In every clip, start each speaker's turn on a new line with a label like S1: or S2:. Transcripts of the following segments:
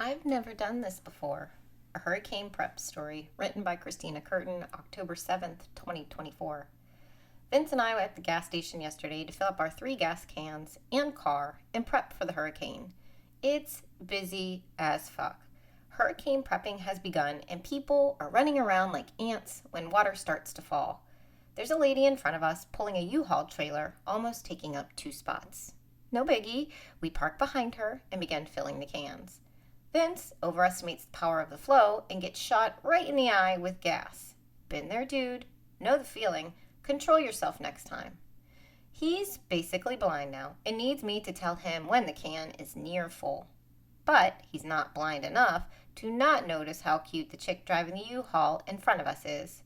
S1: I've never done this before. A hurricane prep story written by Christina Curtin, October 7th, 2024. Vince and I were at the gas station yesterday to fill up our 3 gas cans and car and prep for the hurricane. It's busy as fuck. Hurricane prepping has begun and people are running around like ants when water starts to fall. There's a lady in front of us pulling a U-Haul trailer, almost taking up 2 spots. No biggie, we park behind her and begin filling the cans. Vince overestimates the power of the flow and gets shot right in the eye with gas. Been there, dude. Know the feeling. Control yourself next time. He's basically blind now and needs me to tell him when the can is near full. But he's not blind enough to not notice how cute the chick driving the U-Haul in front of us is.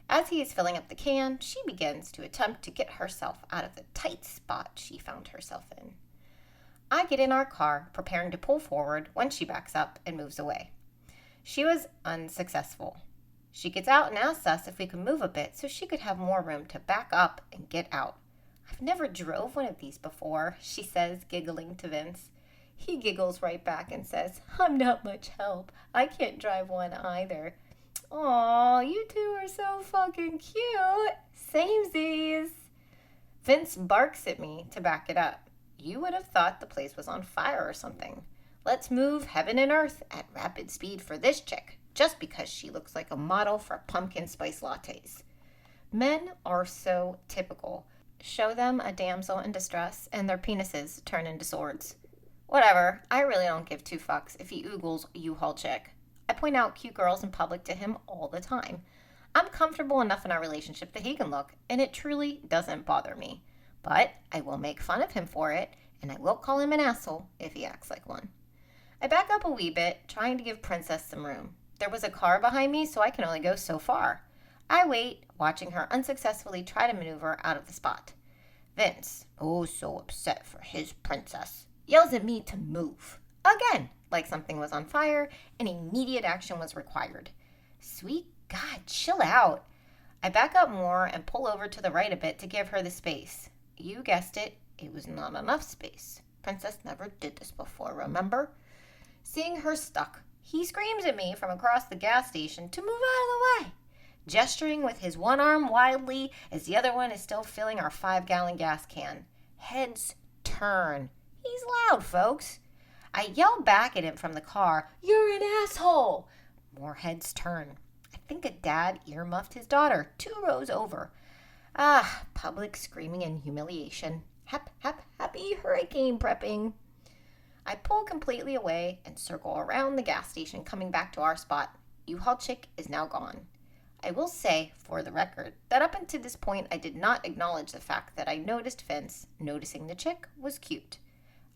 S1: As he is filling up the can, she begins to attempt to get herself out of the tight spot she found herself in. I get in our car, preparing to pull forward when she backs up and moves away. She was unsuccessful. She gets out and asks us if we could move a bit so she could have more room to back up and get out. I've never drove one of these before, she says, giggling to Vince. He giggles right back and says, I'm not much help. I can't drive one either. Aw, you two are so fucking cute. Samesies. Vince barks at me to back it up. You would have thought the place was on fire or something. Let's move heaven and earth at rapid speed for this chick, just because she looks like a model for pumpkin spice lattes. Men are so typical. Show them a damsel in distress and their penises turn into swords. Whatever, I really don't give 2 fucks if he oogles U-Haul chick. I point out cute girls in public to him all the time. I'm comfortable enough in our relationship that he can look, and it truly doesn't bother me. But I will make fun of him for it, and I will call him an asshole if he acts like one. I back up a wee bit, trying to give Princess some room. There was a car behind me, so I can only go so far. I wait, watching her unsuccessfully try to maneuver out of the spot. Vince, oh so upset for his princess, yells at me to move. Again, like something was on fire and immediate action was required. Sweet God, chill out. I back up more and pull over to the right a bit to give her the space. You guessed it, it was not enough space. Princess never did this before, remember? Seeing her stuck, he screams at me from across the gas station to move out of the way, gesturing with his one arm wildly as the other one is still filling our 5-gallon gas can. Heads turn. He's loud, folks. I yell back at him from the car, You're an asshole! More heads turn. I think a dad earmuffed his daughter 2 rows over. Public screaming and humiliation. Happy hurricane prepping. I pull completely away and circle around the gas station, coming back to our spot. U-Haul chick is now gone. I will say, for the record, that up until this point I did not acknowledge the fact that I noticed Vince noticing the chick was cute.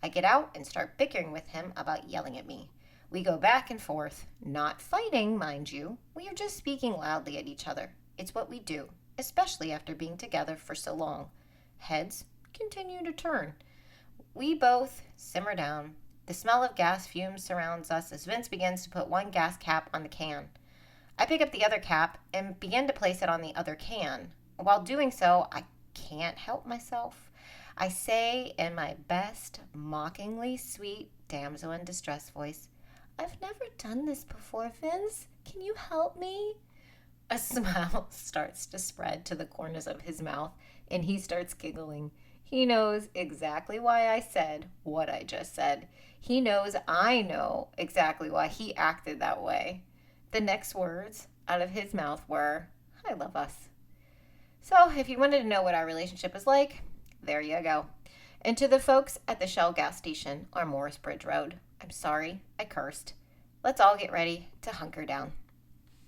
S1: I get out and start bickering with him about yelling at me. We go back and forth, not fighting, mind you. We are just speaking loudly at each other. It's what we do, especially after being together for so long. Heads continue to turn. We both simmer down. The smell of gas fumes surrounds us as Vince begins to put one gas cap on the can. I pick up the other cap and begin to place it on the other can. While doing so, I can't help myself. I say in my best, mockingly sweet damsel in distress voice, I've never done this before, Vince. Can you help me? A smile starts to spread to the corners of his mouth, and he starts giggling. He knows exactly why I said what I just said. He knows I know exactly why he acted that way. The next words out of his mouth were, I love us. So if you wanted to know what our relationship is like, there you go. And to the folks at the Shell gas station on Morris Bridge Road, I'm sorry I cursed. Let's all get ready to hunker down.